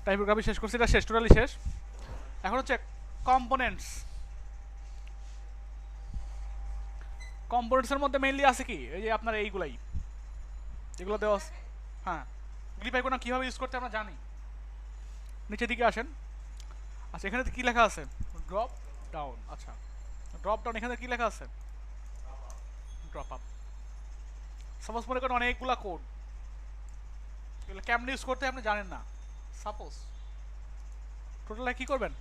Typography শেষ করছি, এটা শেষ, টোটালি শেষ। এখন হচ্ছে কম্পোনেন্টস। কম্পোনেন্টসের মধ্যে মেইনলি আছে কি, এই যে আপনার এইগুলাই, এগুলো দেওয়া আছে। হ্যাঁ, গ্রিপ আইকন কীভাবে ইউজ করতে আমরা জানি। নিচের দিকে আসেন। আচ্ছা, এখানে কি লেখা আছে? Drop down. আচ্ছা, ড্রপ ডাউন, এখানে কি লেখা আছে? Drop up. সাপোজ মনে করেন অনেকগুলা কোড, এগুলো কেমন ইউজ করতে আপনি জানেন না। সাপোজ টোটালটা কী করবেন?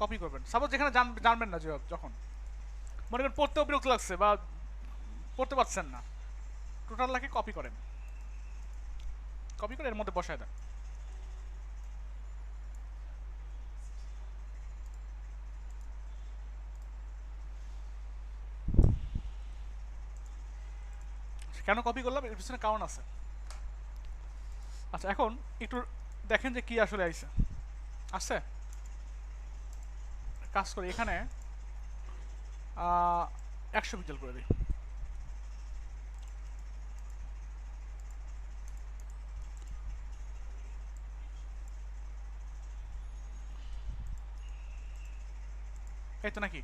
কপি করবেন। সাপোজ যেখানে জানবেন না, যখন মনে করেন পড়তেও বিরক্ত লাগছে বা পড়তে পারছেন না, টোটালটাকে কপি করেন, কপি করে এর মধ্যে বসায় দেন। কেন কপি করলাম, এর পিছনে কারণ আছে। আচ্ছা, এখন একটু দেখেন যে কি আসলে আইছে। আসছে, কাজ করি এখানে 100 পিক্সেল করে দিই। এই তো নাকি,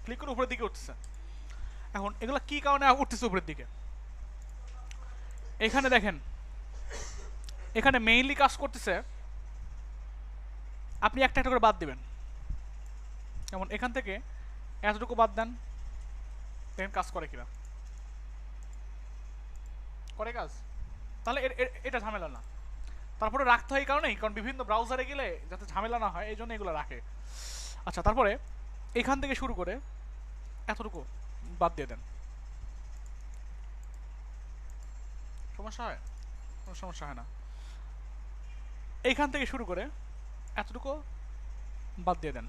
ক্লিক করে উপরের দিকে উঠতেছে। এখন এগুলো কি কারণে উঠতেছে উপরের দিকে? এখানে দেখেন, এখানে মেইনলি কাজ করতেছে, আপনি একটা একটা করে বাদ দিবেন। যেমন এখান থেকে এতটুকু বাদ দেন, দেখেন কাজ করে কিনা। করে কাজ, তাহলে এটা ঝামেলা না। তারপরে রাখতে হয় এই কারণেই, কারণ বিভিন্ন ব্রাউজারে গেলে যাতে ঝামেলা না হয় এই জন্য এগুলো রাখে। আচ্ছা, তারপরে এখান থেকে শুরু করে এতটুকু বাদ দিয়ে দেন। সমস্যা হয়? কোনো সমস্যা হয় না। এইখান থেকে শুরু করে এতটুকু বাদ দিয়ে দেন।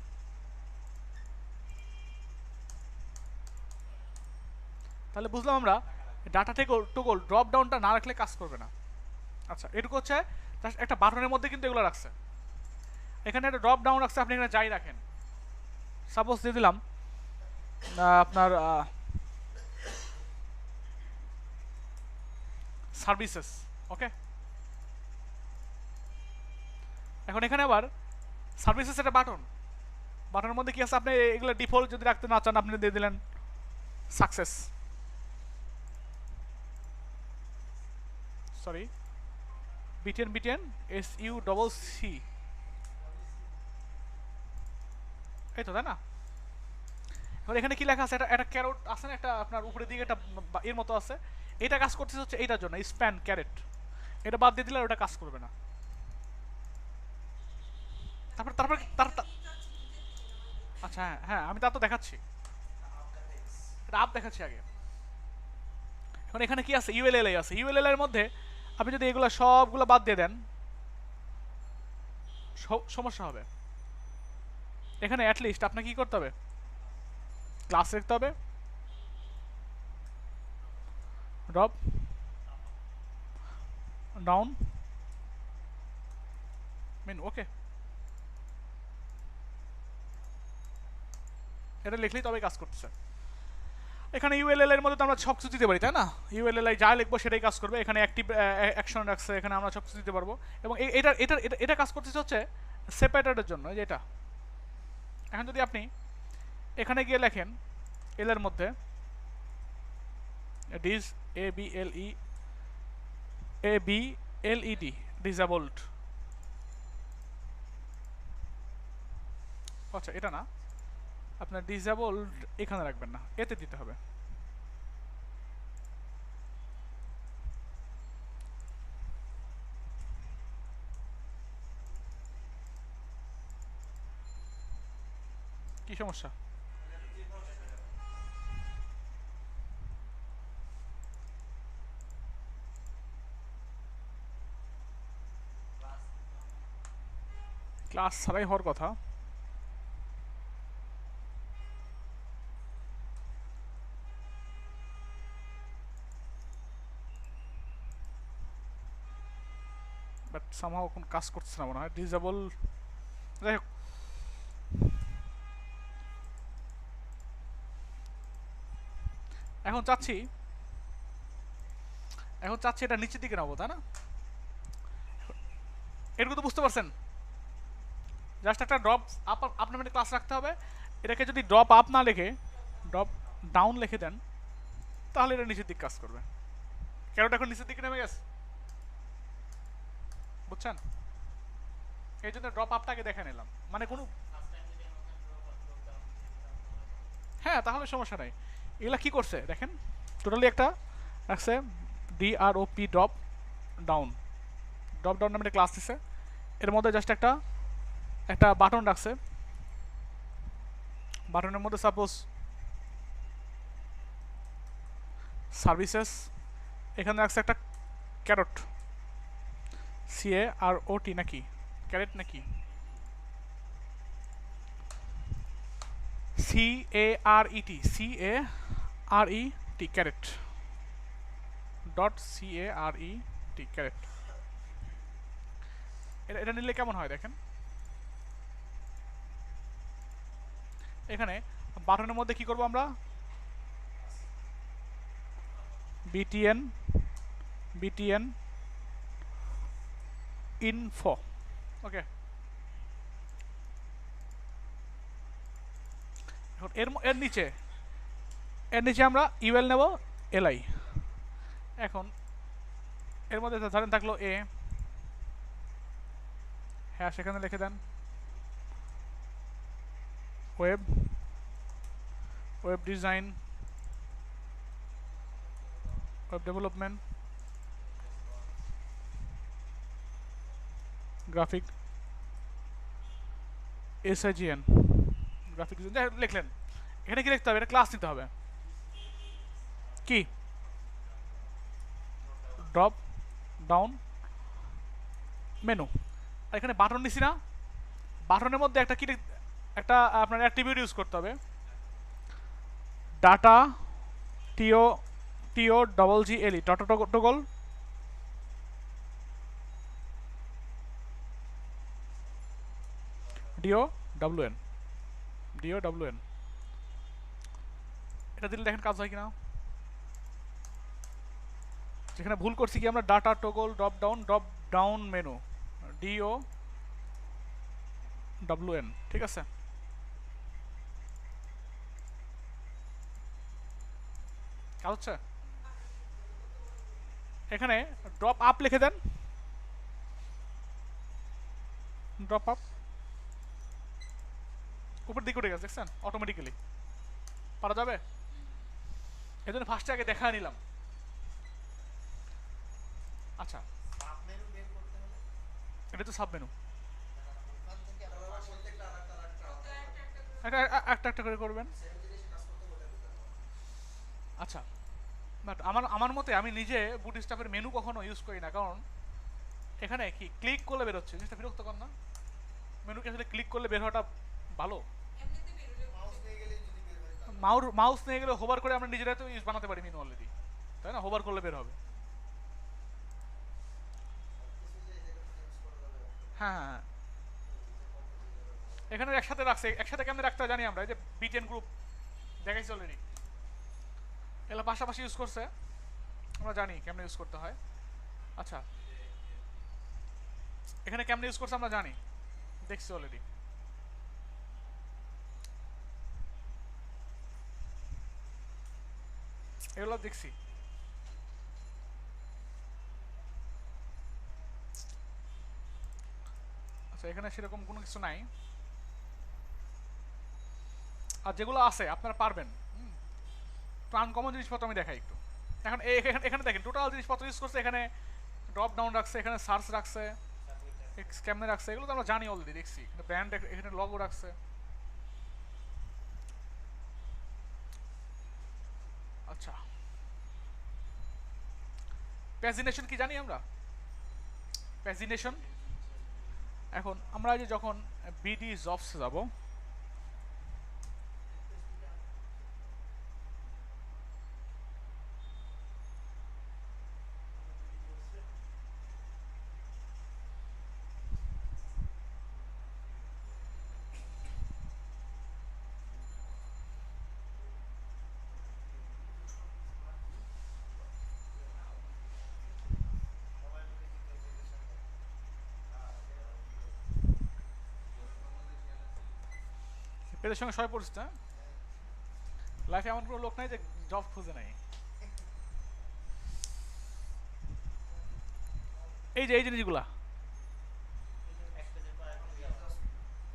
তাহলে বুঝলাম আমরা ডাটা টেগল ড্রপ ডাউনটা না রাখলে কাজ করবে না। আচ্ছা, এটুকু হচ্ছে একটা বাটনের মধ্যে কিন্তু এগুলো রাখছে। এখানে একটা ড্রপ ডাউন রাখছে, আপনি এখানে যাই রাখেন। সাপোজ দিয়ে দিলাম আপনার সার্ভিসেস। ওকে, এখন এখানে আবার সার্ভিসেস একটা বাটন, বাটনের মধ্যে কি আছে, আপনি এগুলো ডিফল্ট যদি রাখতে না চান, আপনি দিয়ে দিলেন সাকসেস, সরি বিটেন SUCC, এই তো, তাই না? এবার এখানে কি লেখা আছে, একটা ক্যারট আছে না, একটা আপনার উপরের দিকে একটা এর মতো আছে, এটা কাজ করতেছে হচ্ছে এইটার জন্য, স্প্যান ক্যারেট। এটা বাদ দিয়ে দিলে ওটা কাজ করবে না। তারপর তারপর তার আচ্ছা, হ্যাঁ হ্যাঁ, আমি তা তো দেখাচ্ছি, এটা আপ দেখাচ্ছি আগে। এখন এখানে কি আছে, ULLI আছে। ULLI এর মধ্যে আপনি যদি এগুলো সবগুলো বাদ দিয়ে দেন, সমস্যা হবে। এখানে অ্যাটলিস্ট আপনাকে কি করতে হবে, ক্লাস লিখতে হবে, ড্রপ ডাউন মেনু। ওকে, এটা লিখলেই তবে কাজ করতেছে। এখানে ULLI এর মধ্যে তো আমরা সব কিছু দিতে পারি, তাই না? ULLI যা লিখবো সেটাই কাজ করবে। এখানে অ্যাক্টিভ অ্যাকশন রাখছে, এখানে আমরা সব কিছু দিতে পারবো। এবং এটা এটা এটা কাজ করতেছে হচ্ছে সেপারেটারের জন্য, যে এটা। এখন যদি আপনি এখানে গিয়ে লেখেন এল এর মধ্যে ডিজ ABLED ডিসেবলড। আচ্ছা, এটা না, আপনার ডিসেবলড এখানে রাখবেন না, এতে দিতে হবে। কি সমস্যা? ক্লাস ছাড়াই হওয়ার কথা। বাট সামহাও কোন কাজ করছে না মনে হয়, ডিসেবল। যাই হোক, এখন চাচ্ছি এটা নিচের দিকে নামবো, তাই না? এটুকু তো বুঝতে পারছেন? জাস্ট একটা ড্রপ আপ আপনার মানে ক্লাস রাখতে হবে। এটাকে যদি ড্রপ আপ না লিখে ড্রপ ডাউন লিখে দেন, তাহলে এটা নিচের দিক কাজ করবে। ক্যারোট এখন নিচের দিকে নেমে গেছে, বুঝছেন? এই জন্য ড্রপ আপটাকে দেখে নিলাম, মানে কোনো, হ্যাঁ তাহলে সমস্যা নাই। এগুলা কি করছে দেখেন, টোটালি একটা রাখছে DROP drop down, drop down নামে একটা ক্লাস দিছে। এর মধ্যে জাস্ট একটা একটা বাটন রাখছে, বাটনের মধ্যে সাপোজ সার্ভিসেস, এখানে রাখছে একটা ক্যারট, CAROT নাকি ক্যারেট নাকি CARET ক্যারেট .CARET ক্যারেট। এটা নিলে কেমন হয় দেখেন, এখানে বাটনের মধ্যে কি করব আমরা, BTN info, ওকে। এখন এর নিচে আমরা ইউএল নেব, LI। এখন এর মধ্যে ধরেন থাকলো A, হ্যাঁ সেখানে লিখে দেন web design, web development, graphic SIGN, graphic design লিখলেন। এখানে কি লিখতে হবে, এটা ক্লাস নিতে হবে, কি ড্রপ ডাউন মেনু। আর এখানে বাটন নিছি না, বাটনের মধ্যে একটা কি একটা আপনার অ্যাট্রিবিউট ইউজ করতে হবে, data TOGLE data toggle DOWN এটা দিলে দেখেন কাজ হয় কিনা। যেখানে ভুল করছি কি আমরা, data toggle drop down menu DOWN, ঠিক আছে। কাজ হচ্ছে। এখানে ড্রপ আপ লিখে দেন, ড্রপ আপ উপর দিকে উঠে গেছে দেখছেন অটোমেটিক্যালি, পারা যাবে। এই জন্য ফার্স্টে আগে দেখা নিলাম। আচ্ছা এটা তো সাব মেনু, একটা একটা করে করবেন। আচ্ছা বাট আমার মতে আমি নিজে বুট স্টাফের মেনু কখনো ইউজ করি না, কারণ এখানে কি ক্লিক করলে বের হচ্ছে, জিনিসটা বিরক্তকর না? মেনুকে আসলে ক্লিক করলে বের হওয়াটা ভালো। মাউস নিয়ে গেলে হোভার করে আমরা নিজেরাই তো ইউজ বানাতে পারি মেনু অলরেডি, তাই না? হোভার করলে বের হবে। হ্যাঁ হ্যাঁ হ্যাঁ, এখানে একসাথে রাখছে, একসাথে কেমনে রাখতে হয় জানি আমরা, এই যে BTN গ্রুপ দেখাইছি অলরেডি, এগুলো পাশাপাশি ইউজ করছে, আমরা জানি কেমনে ইউজ করতে হয়। আচ্ছা এখানে কেমনে ইউজ করছে আমরা জানি, দেখছি অলরেডি। এগুলো দেখছি। আচ্ছা এখানে সেরকম কোনো কিছু নাই, আর যেগুলো আছে আপনারা পারবেন। তো আনকমন জিনিসপত্র আমি দেখাই একটু। এখন এখানে দেখেন টোটাল জিনিসপত্র ইউজ করছে, এখানে ড্রপ ডাউন রাখছে, এখানে সার্চ রাখছে, কেমনে রাখছে, এগুলো তো আমরা জানি অলরেডি, দেখছি। এখানে ব্র্যান্ড, এখানে লগো রাখছে। আচ্ছা প্যাজিনেশন কি জানি আমরা, প্যাজিনেশন। এখন আমরা যে যখন BD জবস যাব, এদের সঙ্গে সবাই পরিচিত। লাইফে এমন কোনো লোক নাই যে জব খুঁজে নাই। এই যে এই জিনিসগুলা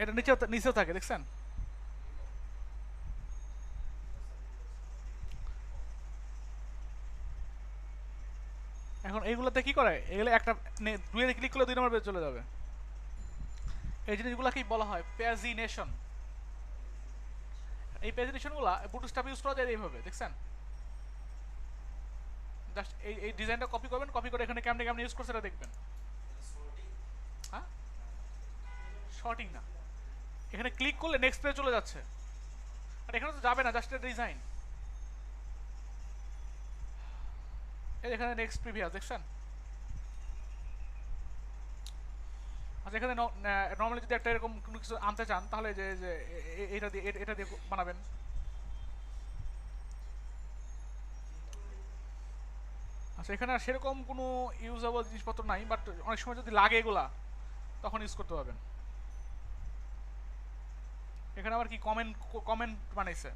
এটা নিচেও থাকে দেখছেন। এখন এইগুলোতে কি করে, এগুলো একটা দুয়ে ক্লিক করলে 2 নম্বর পেজে চলে যাবে। এই জিনিসগুলোকেই বলা হয় প্যাজিনেশন। এই প্যাজিনেশনগুলো বুটস্ট্র্যাপ ইউজ করা যায় এইভাবে দেখছেন। জাস্ট এই ডিজাইনটা কপি করবেন, কপি করে এখানে কেমনে কেমনে ইউজ করছে এটা দেখবেন। হ্যাঁ, শর্টিং না, এখানে ক্লিক করলে নেক্সট পেজে চলে যাচ্ছে। আর এখানে তো যাবে না, জাস্ট এটা ডিজাইন। এই এখানে নেক্সট প্রিভিয়াস দেখছেন। আচ্ছা, এখানে নর্মালি যদি একটা এরকম কোনো কিছু আনতে চান তাহলে যে যে এটা দিয়ে বানাবেন। আচ্ছা, এখানে আর সেরকম কোনো ইউজেবল জিনিসপত্র নাই, বাট অনেক সময় যদি লাগে এগুলা তখন ইউজ করতে পারবেন। এখানে আবার কি কমেন্ট কমেন্ট বানাইছে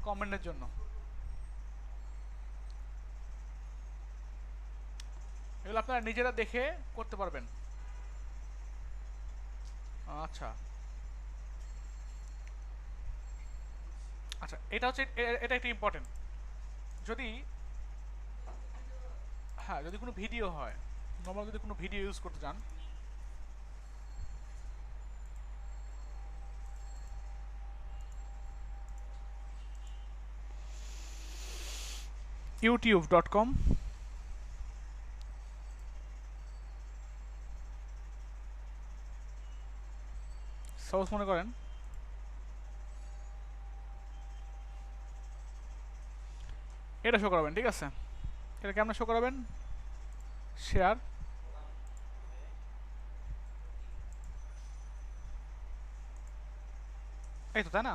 কমেন্টের জন্য। এগুলো আপনারা নিজেরা দেখে করতে পারবেন। আচ্ছা আচ্ছা, এটা হচ্ছে এটা একটা ইম্পর্টেন্ট। যদি হ্যাঁ, যদি কোনো ভিডিও হয়, নর্মাল যদি কোনো ভিডিও ইউজ করতে চান, youtube.com সাপোজ মনে করেন এটা শো করাবেন, ঠিক আছে। এটা কেমন শো করাবেন, শেয়ার, এই তো, তাই না।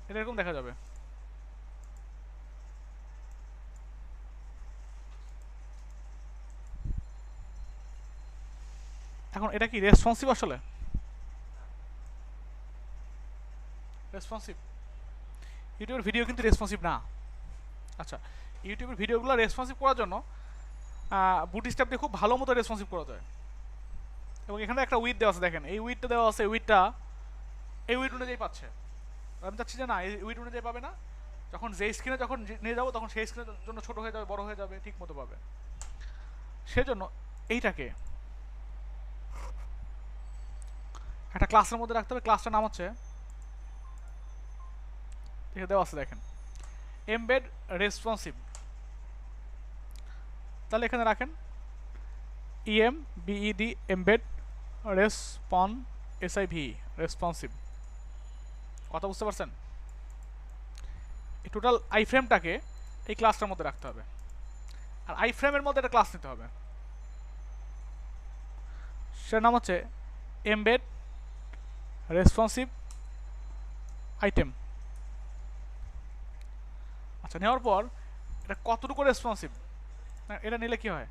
এটা এরকম দেখা যাবে। এখন এটা কি রেসপন্সিভ আসলে? রেসপন্সিভ ইউটিউবের ভিডিও কিন্তু রেসপন্সিভ না। আচ্ছা, ইউটিউবের ভিডিওগুলো রেসপন্সিভ করার জন্য বুটস্ট্র্যাপ দিয়ে খুব ভালো মতো রেসপন্সিভ করা যায়। এবং এখানে একটা উইথ দেওয়া আছে, দেখেন এই উইথটা দেওয়া আছে, উইথটা এই উইথ অনুযায়ী পাচ্ছে। আমি চাচ্ছি যে না, এই উইথ অনুযায়ী পাবে না, যখন যে স্ক্রিনে যখন নিয়ে যাবো তখন সেই স্ক্রিনের জন্য ছোট হয়ে যাবে, বড় হয়ে যাবে, ঠিক মতো পাবে। সেজন্য এইটাকে একটা ক্লাসের মধ্যে রাখতে হবে। ক্লাসটার নাম হচ্ছে, দেওয়া আছে দেখেন, এমবেড রেসপন্সিভ। তাহলে এখানে রাখেন EMBED এমবেড রেসপন SIV রেসপন্সিভ। কথা বুঝতে পারছেন? এই টোটাল আই ফ্রেমটাকে এই ক্লাসটার মধ্যে রাখতে হবে, আর আই ফ্রেমের মধ্যে একটা ক্লাস নিতে হবে, সেটার নাম হচ্ছে এমবেড রেসপন্সিভ আইটেম। আচ্ছা, নেওয়ার পর এটা কতটুকু রেসপন্সিভ, এটা নিলে কি হয়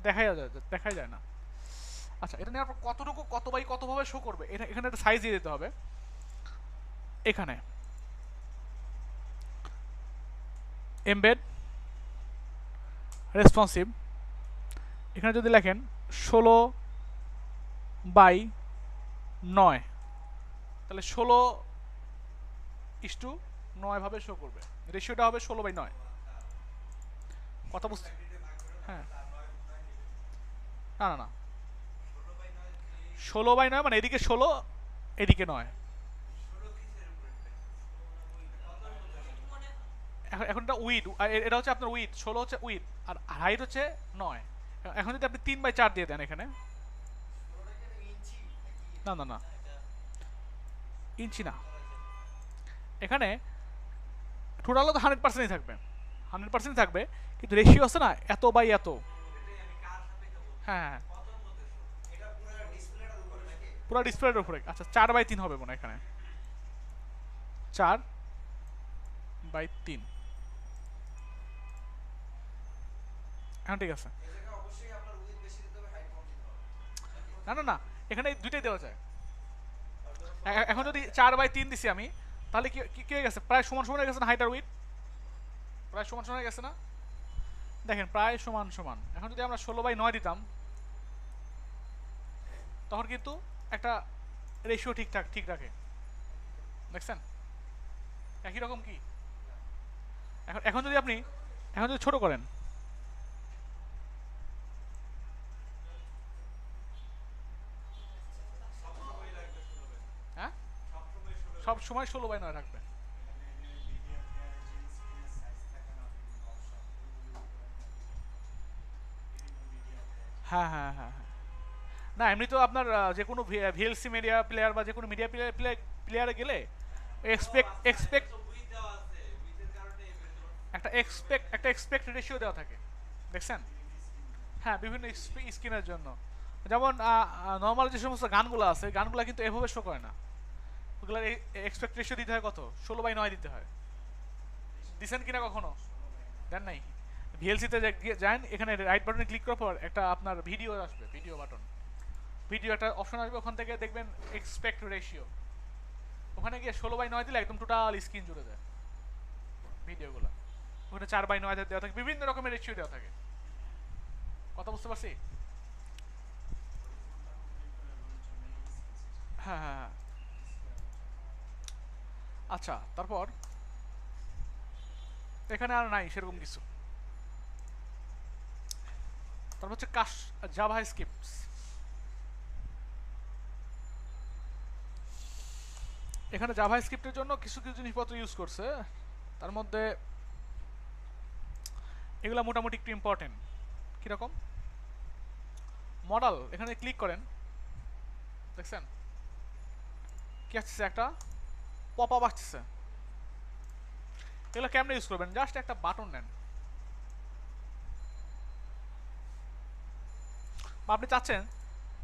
দেখাই যায় না। আচ্ছা, এটা নেওয়ার পর কতটুকু কত বাই কতভাবে শো করবে, এটা এখানে একটা সাইজ দিয়ে দিতে হবে। এখানে এমবেড রেসপন্সিভ, এখানে যদি লেখেন 16/9, তাহলে 16:9 ভাবে শো করবে। রেশিওটা হবে 16/9। কথা বুঝতে, হ্যাঁ, না না না, 16/9 মানে এদিকে 16, এদিকে 9। এখন এটা উইড, এটা হচ্ছে আপনার উইড, 16 হচ্ছে উইড, আর হাইট হচ্ছে 9। এখন যদি আপনি 3/4 দিয়ে দেন এখানে, না না না, ইঞ্চি না, এখানে টোটালও তো 100%ই থাকবে, 100% থাকবে, কিন্তু রেশিও আছে না, এত বাই এত। হ্যাঁ হ্যাঁ, পুরো ডিসপ্লের উপরে। আচ্ছা, 4/3 হবে মনে হয় এখানে, 4/3। হ্যাঁ, ঠিক আছে। না না না, এখানে এই দুইটাই দেওয়া যায়। এখন যদি 4/3 দিছি আমি, তাহলে কি কি হয়ে গেছে? প্রায় সমান সমান হয়ে গেছে না হাইট আর উইথ? প্রায় সমান সমান হয়ে গেছে না? দেখেন প্রায় সমান সমান। এখন যদি আমরা 16/9 দিতাম, তখন কিন্তু একটা রেশিও ঠিকঠাক ঠিক রাখে। দেখছেন একই রকম কি? এখন এখন যদি আপনি এখন যদি ছোট করেন, হ্যাঁ সব সময় 16/9 থাকবে। হ্যাঁ হ্যাঁ হ্যাঁ হ্যাঁ। না এমনি তো আপনার যে কোনো ভিএলসি মিডিয়া প্লেয়ার বা যে কোনো মিডিয়া প্লেয়ারে গেলে এক্সপেক্ট একটা এক্সপেক্ট রেশিও দেওয়া থাকে। দেখছেন? হ্যাঁ বিভিন্ন স্কিনের জন্য। যেমন নর্মাল যে সমস্ত গানগুলো আছে, গানগুলো কিন্তু এভাবে শো করে না। ওগুলো এক্সপেক্ট রেশিও দিতে হয় কত? 16/9 দিতে হয়। দিছেন কিনা কখনো? দেন নাই? ভিএলসিতে যান, এখানে রাইট বাটনে ক্লিক করার পর একটা আপনার ভিডিও আসবে, ভিডিও বাটন, ভিডিও একটা অপশন আসবে, ওখান থেকে দেখবেন এক্সপেক্ট রেশিও। ওখানে গিয়ে 16/9 দিলে একদম টোটাল স্ক্রিন জুড়ে যায় ভিডিওগুলো। ওখানে 4/9 দেওয়া থাকে, বিভিন্ন রকমের রেশিও দেওয়া থাকে। কথা বুঝতে পারছি? হ্যাঁ হ্যাঁ হ্যাঁ। আচ্ছা তারপর এখানে আর নাই সেরকম কিছু। তারপর হচ্ছে জাভা স্ক্রিপ্টস। এখানে জাভা স্ক্রিপ্টের জন্য কিছু কিছু জিনিসপত্র ইউজ করছে। তার মধ্যে এগুলো মোটামুটি একটু ইম্পর্টেন্ট। কীরকম? মডেল, এখানে ক্লিক করেন, দেখছেন কি আসছে? একটা পপ আপ আসছে। এগুলো কেমনে ইউজ করবেন? জাস্ট একটা বাটন নেন, বা আপনি চাচ্ছেন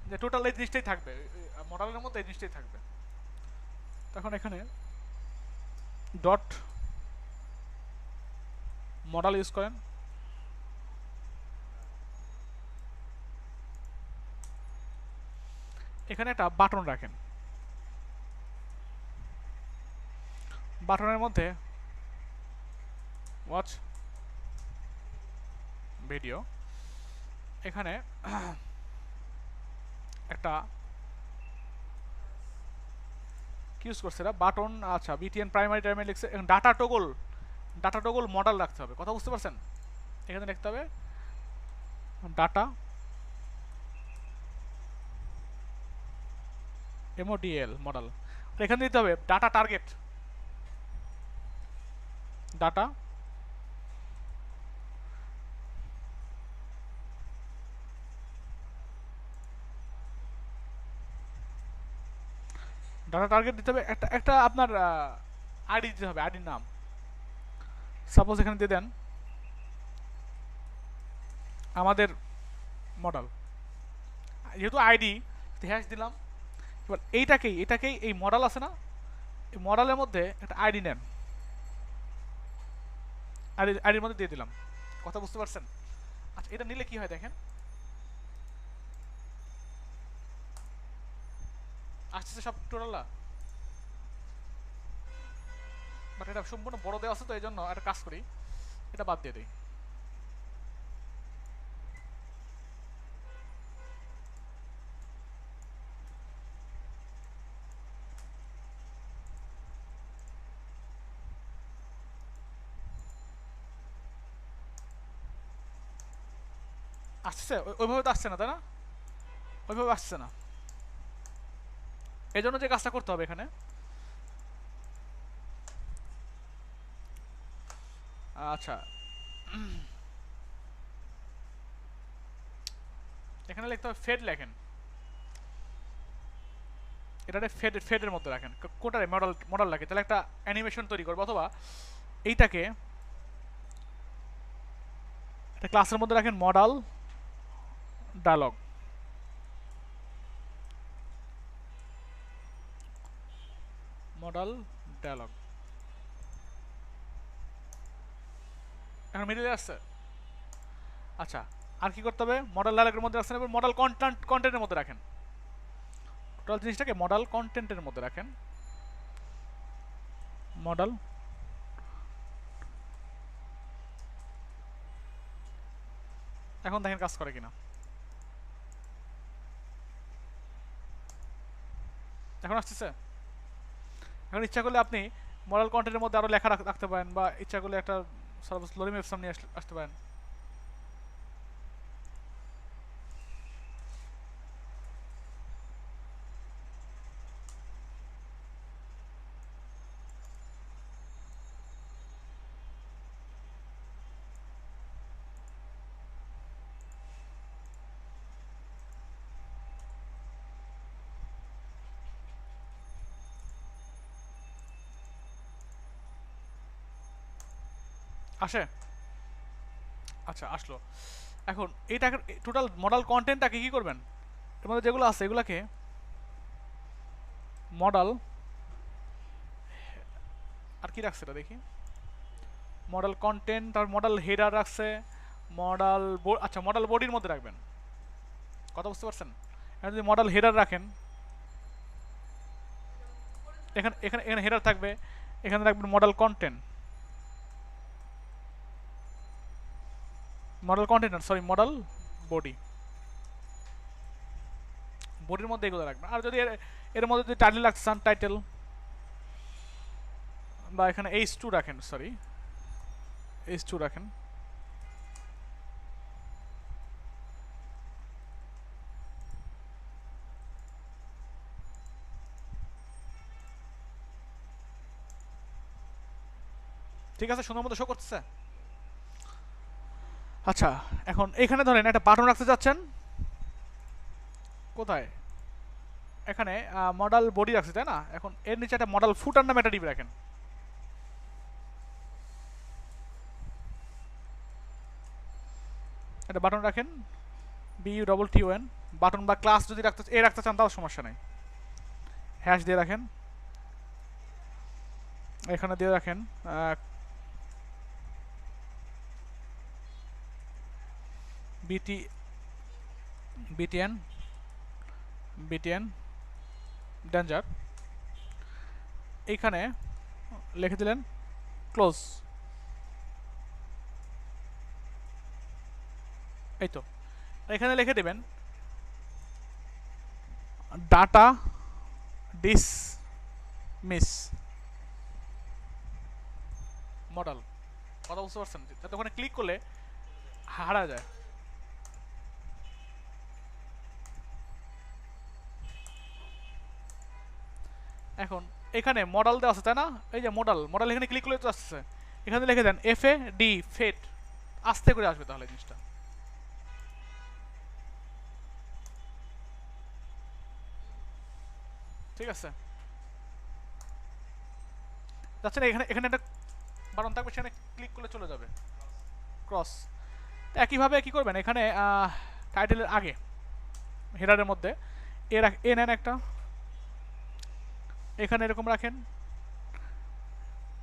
যে টোটাল এই জিনিসটাই থাকবে, মডেলের মধ্যে এই জিনিসটাই থাকবে, তখন এখানে ডট মডেল ইউজ করেন। এখানে একটা বাটন রাখেন, বাটনের মধ্যে ওয়াচ ভিডিও, এখানে একটা কি ইউজ করছে এরা? বাটন। আচ্ছা বিটিএন প্রাইমারি টাইমে লিখছে। ডাটা টগল মডেল রাখতে হবে। কথা বুঝতে পারছেন? এখানে লিখতে হবে ডাটা এমওডিএল মডেল। এখানে দিতে হবে data target, data data target দিতে হবে। একটা একটা আপনার আইডি দিতে হবে, আইডির নাম। সাপোজ এখানে দিয়ে দেন আমাদের মডেল, যেহেতু আইডি হ্যাশ দিলাম। এবার এটাকেই এই মডেল আছে না, এই মডেলের মধ্যে একটা আইডি নেন, আইডির মধ্যে দিয়ে দিলাম। কথা বুঝতে পারছেন? আচ্ছা এটা নিলে কি হয় দেখেন, আসতেছে সব টোটালটা। বাট এটা সম্পূর্ণ বড় দেওয়া আছে, তো এই জন্য একটা কাজ করি, এটা বাদ দিয়ে দিই। আসছে ওইভাবে তো আসছে না, তাই না? ওইভাবে আসছে না। এই জন্য যে কাজটা করতে হবে এখানে, আচ্ছা এখানে লিখতে হবে ফেড। লেখেন এটাতে ফেডের মধ্যে রাখেন, কোটারে মডেল রাখে, তাহলে একটা অ্যানিমেশন তৈরি করবো। অথবা এইটাকে একটা ক্লাসের মধ্যে রাখেন মডেল ডায়লগ, মডেল ডায়লগ। এখন মিডিলে আসছে। আচ্ছা আর কি করতে হবে? মডেল ডায়লগের মধ্যে রাখছেন, এবার মডেল কন্টেন্টের মধ্যে রাখেন। টোটাল জিনিসটাকে মডেল কন্টেন্টের মধ্যে রাখেন। মডেল এখন দেখেন কাজ করে কিনা। এখন আসতেছে। এখন ইচ্ছা করলে আপনি মডেল কন্টেন্টের মধ্যে আরো লেখা রাখতে পারেন, বা ইচ্ছা করলে একটা সাপোজ লরিম এপসাম নিয়ে আসতে পারেন। আসে? আচ্ছা, আসলো। এখন এইটাকে টোটাল মডেল কন্টেন্টটাকে কি করবেন, এর মধ্যে যেগুলো আছে এগুলাকে মডেল, আর কি রাখছে এটা দেখি, মডেল কন্টেন্ট আর মডেল হেডার রাখছে, মডেল, আচ্ছা মডেল বডির মধ্যে রাখবেন। কথা বুঝতে পারছেন? এখন যদি মডেল হেডার রাখেন, এখানে এখানে এখানে হেডার থাকবে, এখানে রাখবেন model content, model content sorry model body, বডির মধ্যে এগুলো রাখবেন। আর যদি এর মধ্যে যদি টাইটেল রাখতে চান টাইটেল, বা এখানে H2 রাখেন, সরি H2 রাখেন। ঠিক আছে, সুন্দর মতো শো করতেছে। আচ্ছা, এখন এখানে ধরেন একটা বাটন রাখতে যাচ্ছেন, কোথায়, এখানে মডেল বডি রাখছে তাই না? এখন এর নিচে একটা মডেল ফুটার নামে একটা ডিপ রাখেন। একটা বাটন রাখেন, BUTTON, বাটন বা ক্লাস যদি রাখতে চান তাও সমস্যা নেই, হ্যাশ দিয়ে রাখেন। এখানে দিয়ে রাখেন BTN ডেঞ্জার, এইখানে লিখে দিলেন ক্লোজ। এই তো, এখানে লিখে দেবেন ডাটা ডিসমিস মডেল। কথা বুঝতে পারছেন? যাতে ওখানে ক্লিক করলে হারা যায়। এখন এখানে মডেল দেওয়া আছে তাই না? এই যে মডেল এখানে ক্লিক করলে তো আসছে, এখানে লিখে দেন FAD ফেট, আস্তে করে আসবে তাহলে জিনিসটা। ঠিক আছে, যাচ্ছে না? এখানে এখানে একটা বাটন থাকবে, সেখানে ক্লিক করলে চলে যাবে ক্রস। একইভাবে কি করবেন, এখানে টাইটেলের আগে হেডারের মধ্যে এ নেন একটা, এখানে এরকম রাখেন,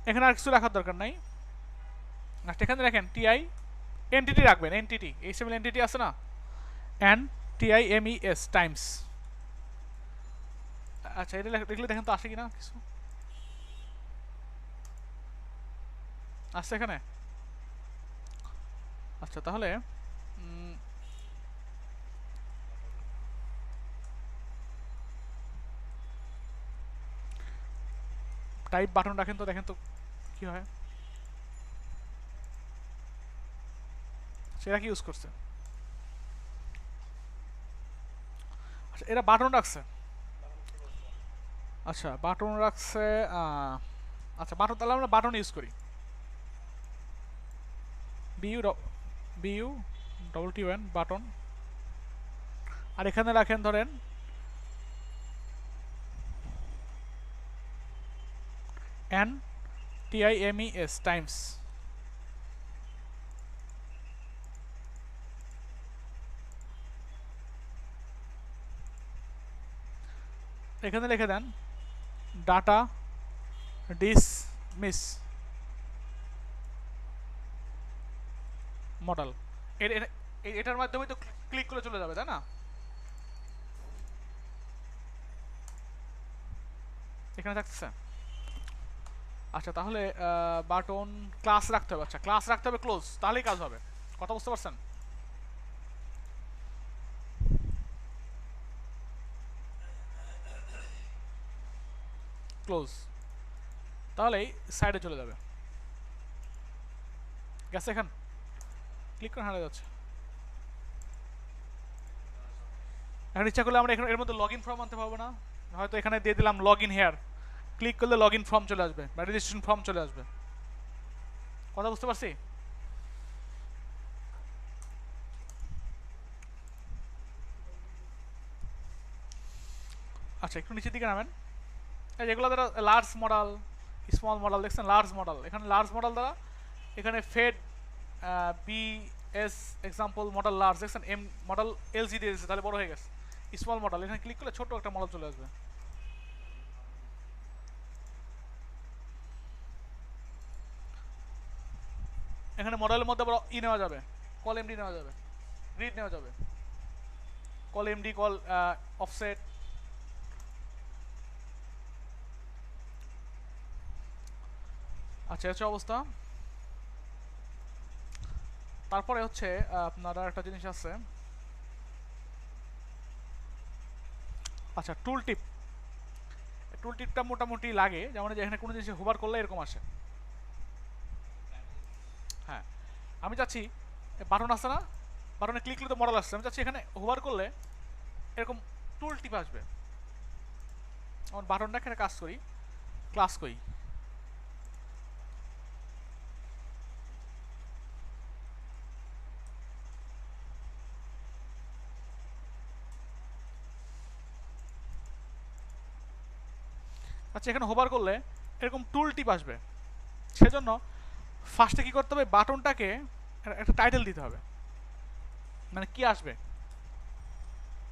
এখানে আর কিছু রাখার দরকার নাই। আচ্ছা, এখানে রাখেন TI এনটিটি রাখবেন, এনটিটি HTML এনটিটি আছে না, NTIMES টাইমস। আচ্ছা, এটা লিখলে দেখেন তো আসে কিনা কিছু, আসছে এখানে? আচ্ছা, তাহলে টাইপ বাটন রাখেন তো, দেখেন তো কি হয়। সেটা কি ইউজ করছে? আচ্ছা, এরা বাটন রাখছে। আচ্ছা, বাটন রাখছে। আচ্ছা, বাটন তাহলে আমরা বাটন ইউজ করি, BUTTON বাটন। আর এখানে রাখেন ধরেন NTIMES টাইমস। এখানে লিখে দেন ডাটা ডিসমিস মডেল। এটার মাধ্যমে তো ক্লিক করে চলে যাবে তাই না? এখানে থাকতেছে। আচ্ছা তাহলে বাটন ক্লাস রাখতে হবে। আচ্ছা ক্লাস রাখতে হবে ক্লোজ, তাহলেই কাজ হবে। কথা বুঝতে পারছেন? ক্লোজ, তাহলেই সাইডে চলে যাবে। গেছে? এখান ক্লিক করে হারিয়ে যাচ্ছে। এখন ইচ্ছা করলে আমরা এখানে এর মধ্যে লগ ইন ফর্ম আনতে পারবো না? হয়তো এখানে দিয়ে দিলাম লগ ইন হেয়ার, ক্লিক করলে লগ ইন ফর্ম চলে আসবে বা রেজিস্ট্রেশন ফর্ম চলে আসবে। কথা বুঝতে পারছি? আচ্ছা একটু নিচের দিকে নামেন। এই যেগুলো দ্বারা লার্জ মডেল, স্মল মডেল দেখছেন, লার্জ মডেল, এখানে লার্জ মডেল দ্বারা এখানে fade B S example modal large দেখছেন, এম মডেল এলজি দিয়ে দিয়েছে, তাহলে বড় হয়ে গেছে। স্মল মডেল এখানে ক্লিক করলে ছোট একটা মডেল চলে আসবে। এখানে মডেলের মধ্যে আবার ই নেওয়া যাবে, কল এমডি নেওয়া যাবে, রিড নেওয়া যাবে, কল এমডি, কল অফসেট। আচ্ছা হচ্ছে অবস্থা। তারপরে হচ্ছে আপনার একটা জিনিস আছে, আচ্ছা টুল টিপ। টুল টিপটা মোটামুটি লাগে, যেমন যে এখানে কোনো জিনিস হোভার করলে এরকম আসে। হ্যাঁ আমি চাচ্ছি বাটন আসছে না, বাটনে ক্লিক করলে তো মডেল আসছে, আমি চাচ্ছি এখানে হোভার করলে এরকম টুল টিপ আসবে। আমার বাটনটা এখানে কাজ করি, ক্লাস করি, আচ্ছা এখানে হোভার করলে এরকম টুল টিপ আসবে। সেজন্য ফার্স্টে কি করতে হবে, বাটনটাকে একটা টাইটেল দিতে হবে, মানে কি আসবে,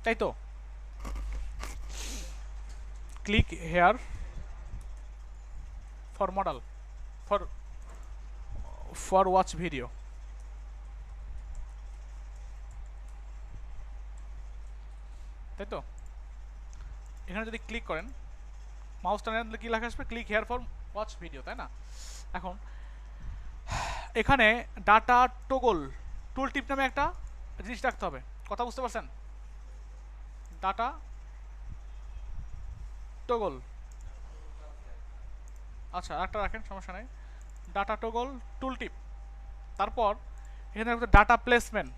তাই তো? Click here for model, for for watch video, তাই তো? এখানে যদি ক্লিক করেন, মাউসটা নেন, কি লেখা আসবে, click here for watch video, তাই না? এখন এখানে ডাটা টগল টুল টিপ নামে একটা জিনিস রাখতে হবে। কথা বুঝতে পারছেন? ডাটা টগল, আচ্ছা একটা রাখেন, সমস্যা নেই। ডাটা টগল টুল টিপ, তারপর এখানে data placement,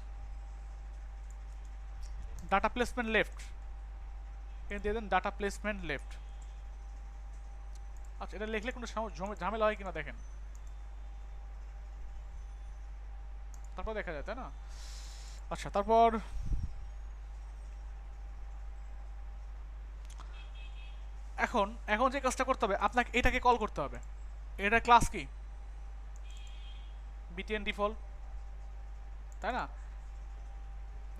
data placement left, এখানে দিয়ে দেন ডাটা প্লেসমেন্ট লেফট। আচ্ছা এটা লিখলে কোনো ঝামেলা হয় কিনা দেখেন, তারপর দেখা যায়, তাই না? আচ্ছা তারপর এখন এখন যে কাজটা করতে হবে, আপনাকে এটাকে কল করতে হবে। এটা ক্লাস কি, বিটিএন ডিফল্ট, তাই না?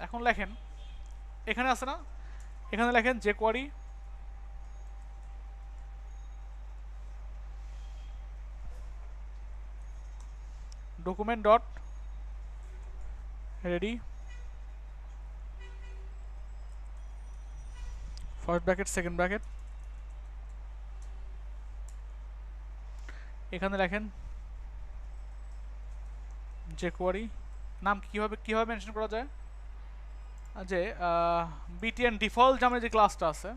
এখন লেখেন, এখানে আছে না, এখানে লেখেন যে query document dot ready first bracket second bracket, এখানে লেখেন যে কোয়ারি নাম কিভাবে মেনশন করা যায়, যে বিটিএন ডিফল্ট নামে যে ক্লাসটা আছে,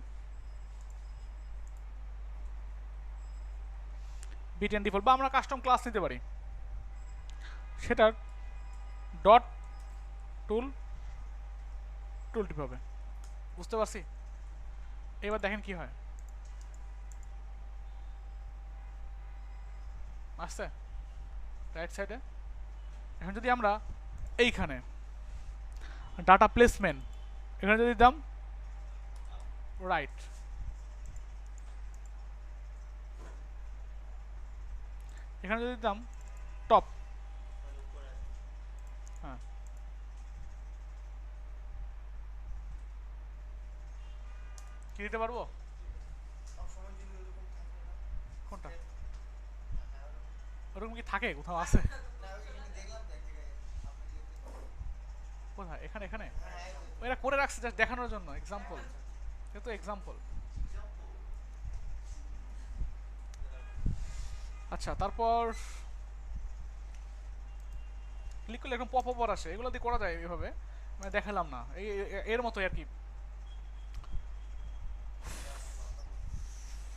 বিটিএন ডিফল্ট, বা আমরা কাস্টম ক্লাস নিতে পারি, সেটার ডট টুল টুল টিপ হবে। বুঝতে পারছি? এবার দেখেন কি হয়, আসছে রাইট সাইডে। এখন যদি আমরা এইখানে ডাটা প্লেসমেন্ট, এখানে যদি দিতাম রাইট, এখানে যদি দিতাম টপ, হ্যাঁ কি দিতে পারবো? কোনটা ওরকম কি থাকে কোথাও আছে? কোথায়? এখানে এখানে এরা করে রাখছে জাস্ট দেখানোর জন্য, এক্সাম্পল, এটা তো এক্সাম্পল। আচ্ছা, তারপর ক্লিক করলে এরকম পপ আপ আসে, এগুলো দিয়ে করা যায় এভাবে, মানে দেখালাম না, এর মতো আর কি।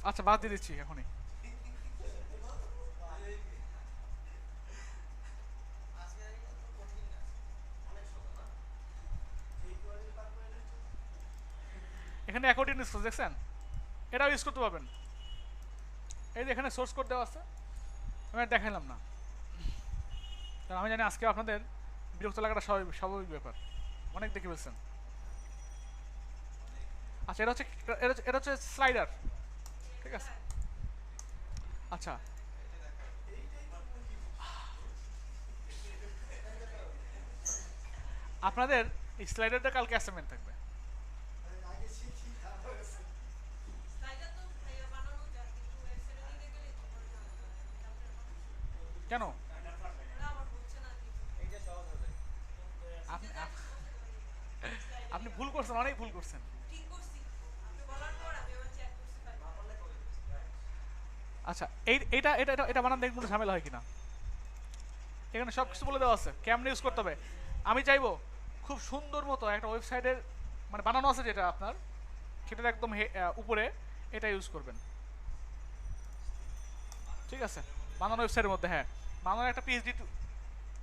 আচ্ছা, বাদ দিয়ে দিচ্ছি এখনই। এখানে অ্যাকর্ডিং ইউজ দেখছেন, এটাও ইউজ করতে পারবেন। এই যে এখানে সোর্স কোড দেওয়া আছে, আমি আর দেখাইলাম না, কারণ আমি জানি আজকে আপনাদের বিরক্ত লাগাটা স্বাভাবিক স্বাভাবিক ব্যাপার, অনেক দেখে ফেলছেন। আচ্ছা, এটা হচ্ছে স্লাইডার, ঠিক আছে। আচ্ছা, আপনাদের এই স্লাইডারটা কালকে অ্যাসাইনমেন্ট থাকবে। কেন? আপনি আপনি ভুল করছেন, অনেক ভুল করছেন। আচ্ছা, এইটা এটা এটা এটা বানান দেখুন ঝামেলা হয় কিনা। এখানে সব কিছু বলে দেওয়া আছে কেমনে ইউজ করতে হবে। আমি চাইবো খুব সুন্দর মতো একটা ওয়েবসাইটের মানে বানানো আছে যেটা আপনার, সেটার একদম উপরে এটা ইউজ করবেন, ঠিক আছে। বানানো ওয়েবসাইটের মধ্যে, হ্যাঁ, বানানোর একটা পিএইচডি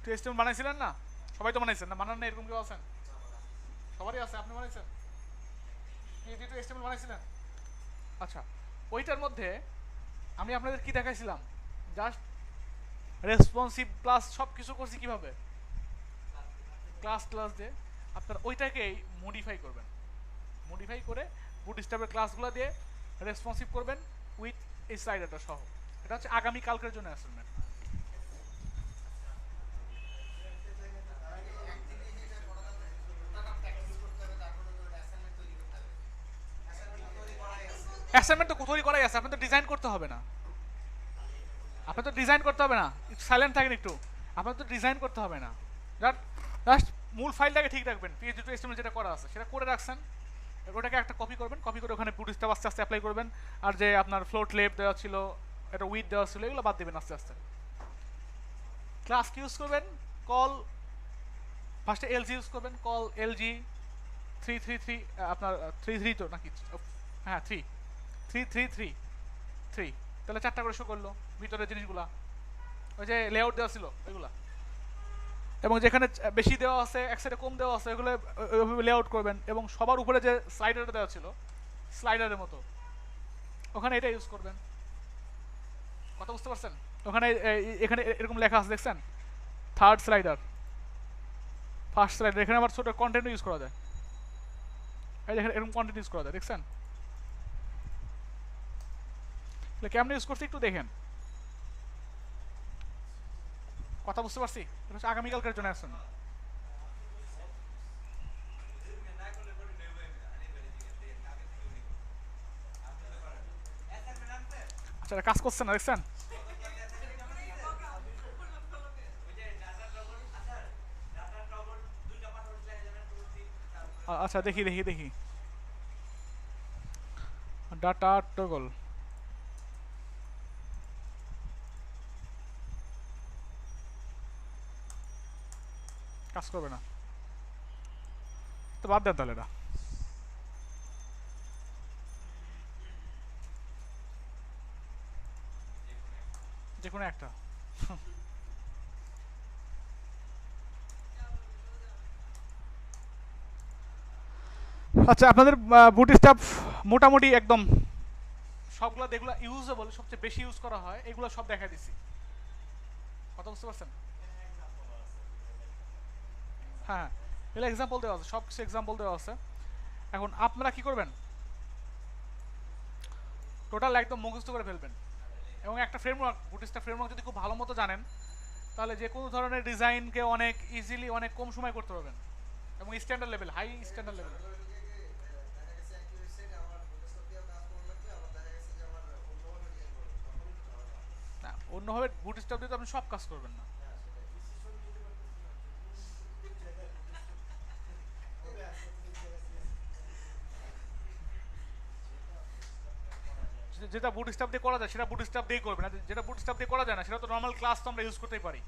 টু এস্টিমেট বানাইছিলেন না? সবাই তো বানাইছেন না, বানান না এরকম কেউ আছেন? সবারই আছে, আপনি বানাইছেন পিএইচডি টু এস্টিমেট বানাইছিলেন? আচ্ছা, ওইটার মধ্যে আমি আপনাদের কি দেখাইছিলাম, জাস্ট রেসপন্সিভ প্লাস সব কিছু করছি কিভাবে, ক্লাস ক্লাস দিয়ে আপনার ওইটাকেই মডিফাই করবেন, মডিফাই করে বুটস্ট্র্যাপের ক্লাসগুলো দিয়ে রেসপন্সিভ করবেন উইথ এই স্লাইডারটা সহ। এটা হচ্ছে আগামী কালকের জন্য অ্যাসাইনমেন্ট। অ্যাসাইনমেন্ট তো তৈরি করাই আছে, আপনার তো ডিজাইন করতে হবে না, আপনার তো ডিজাইন করতে হবে না, একটু সাইলেন্ট থাকেন একটু, আপনার তো ডিজাইন করতে হবে না, জাস্ট মূল ফাইলটাকে ঠিক রাখবেন, পিএইচডি টু এস্টিমেট যেটা করা আছে সেটা করে রাখছেন, ওটাকে একটা কপি করবেন, কপি করে ওখানে বুটস্ট্র্যাপ আস্তে আস্তে অ্যাপ্লাই করবেন, আর যে আপনার ফ্লোট লেফট দেওয়া ছিল, একটা উইথ দেওয়া ছিল, এগুলো বাদ দেবেন আস্তে আস্তে। ক্লাস কি ইউজ করবেন, কল, ফার্স্টে এলজি ইউজ করবেন, কল এলজি 333, আপনার 33 তো নাকি, হ্যাঁ 3 তাহলে 4টা করে শো করলো ভিতরের জিনিসগুলা, ওই যে লেআউট দেওয়া ছিল ওইগুলা, এবং যেখানে বেশি দেওয়া আছে এক সাইডে কম দেওয়া আছে ওইগুলো ওইভাবে লেআউট করবেন, এবং সবার উপরে যে স্লাইডারটা দেওয়া ছিল স্লাইডারের মতো ওখানে এটা ইউজ করবেন। কথা বুঝতে পারছেন? ওখানে এখানে এরকম লেখা আছে দেখছেন, থার্ড স্লাইডার, ফার্স্ট স্লাইডার, এখানে আবার ছোট কন্টেন্ট ইউজ করা যায়, এই দেখেন এরকম কন্টেন্ট ইউজ করা যায়, দেখছেন? কেমন ইউজ করছি একটু দেখেন। কথা বুঝতে পারছি? এটা হচ্ছে আগামীকালকের জন্য আসছেন। আচ্ছা, কাজ করছেন না দেখছেন? আচ্ছা, দেখি দেখি দেখি, ডাটা টগল, কাজ করবে না তো বাদ দেন তাহলে, এটা যে কোনো একটা। আচ্ছা, আপনাদের বুটস্ট্র্যাপ মোটামুটি একদম সবগুলো যেগুলো ইউজেবল, সবচেয়ে বেশি ইউজ করা হয় এগুলো সব দেখা দিচ্ছি। কথা বুঝতে পারছেন? হ্যাঁ, এগুলো এক্সাম্পল দেওয়া আছে, সব কিছু এক্সাম্পল দেওয়া আছে। এখন আপনারা কি করবেন, টোটাল একদম মুখস্থ করে ফেলবেন, এবং একটা ফ্রেমওয়ার্ক, বুটস্ট্র্যাপ ফ্রেমওয়ার্ক যদি খুব ভালো মতো জানেন তাহলে যে কোনো ধরনের ডিজাইনকে অনেক ইজিলি অনেক কম সময় করতে পারবেন, এবং standard level, high standard level. না, অন্যভাবে বুটস্ট্র্যাপ দিয়ে তো আপনি সব কাজ করবেন না। যেটা বুটস্ট্র্যাপ দিয়ে করা যায় সেটা বুটস্ট্র্যাপ দিয়ে করবে না, যেটা বুটস্ট্র্যাপ দিয়ে করা যায় না সেটা তো নর্মাল ক্লাস তো আমরা ইউজ করতেই পারি।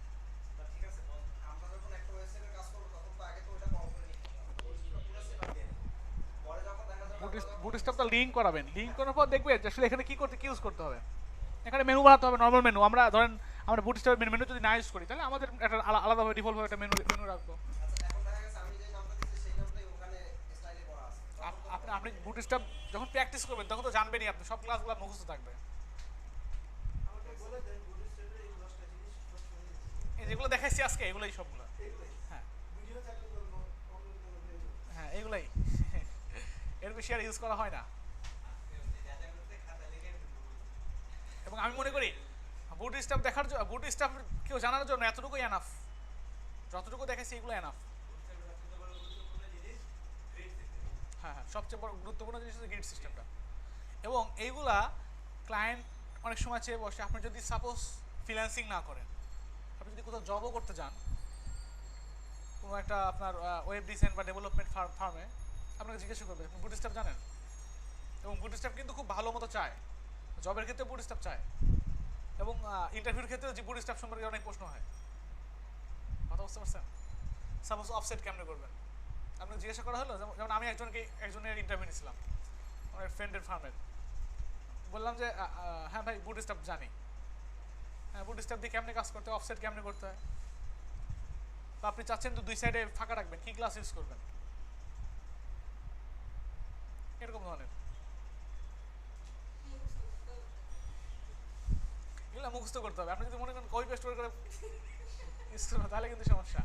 বুটস্ট্র্যাপটা লিঙ্ক করাবেন, লিঙ্ক করার পর দেখবে যে আসলে এখানে কি করতে কি ইউজ করতে হবে। এখানে মেনু বানাতে হবে, নর্মাল মেনু। আমরা ধরেন আমরা বুটস্ট্র্যাপ মেনু যদি না ইউজ করি তাহলে আমাদের একটা আলাদাভাবে ডিফল্টভাবে একটা মেনু মেনু রাখবো। আপনি বুটস্ট্র্যাপ যখন প্র্যাকটিস করবেন তখন তো জানবেনই, আপনি সব ক্লাসগুলো মুখস্থ থাকবে। এই যেগুলো দেখাইছি আজকে এগুলোই সবগুলো। হ্যাঁ হ্যাঁ এইগুলাই এর বেশি আর ইউজ করা হয় না। এবং আমি মনে করি বুটস্ট্র্যাপ দেখার জন্য, বুটস্ট্র্যাপ কেউ জানার জন্য এতটুকুই এনাফ, যতটুকু দেখাইছি এগুলো এনাফ। হ্যাঁ হ্যাঁ, সবচেয়ে বড় গুরুত্বপূর্ণ জিনিস হচ্ছে গ্রিড সিস্টেমটা। এবং এইগুলা ক্লায়েন্ট অনেক সময় চেয়ে বসে। আপনি যদি সাপোজ ফ্রিল্যান্সিং না করেন, আপনি যদি কোথাও জবও করতে যান, কোনো একটা আপনার ওয়েব ডিজাইন বা ডেভেলপমেন্ট ফার্মে, আপনাকে জিজ্ঞাসা করবে আপনি বুটস্ট্র্যাপ জানেন। এবং বুটস্ট্র্যাপ কিন্তু খুব ভালো মতো চায়, জবের ক্ষেত্রে বুটস্ট্র্যাপ চায়, এবং ইন্টারভিউর ক্ষেত্রে যে বুটস্ট্র্যাপ সম্পর্কে অনেক প্রশ্ন হয়। কথা বুঝতে পারছেন? সাপোজ অফসেট কেমনে করবেন, আপনাকে জিজ্ঞাসা করা হলো। যেমন আমি একজনের ইন্টারভিউ নিয়েছিলাম আমার ফ্রেন্ডের ফার্মের। বললাম যে হ্যাঁ ভাই বুটস্ট্র্যাপ জানি। হ্যাঁ, বুটস্ট্র্যাপ দিয়ে কেমনে কাজ করতে হয়, অফসেট কেমনে করতে হয়। তো আপনি চাচ্ছেন তো দুই সাইডে ফাঁকা রাখবেন, কি ক্লাস ইউজ করবেন, এরকম ধরনের এগুলো মুখস্থ করতে হবে। আপনি যদি মনে করেন কপি পেস্ট করে ইউজ করবেন তাহলে কিন্তু সমস্যা।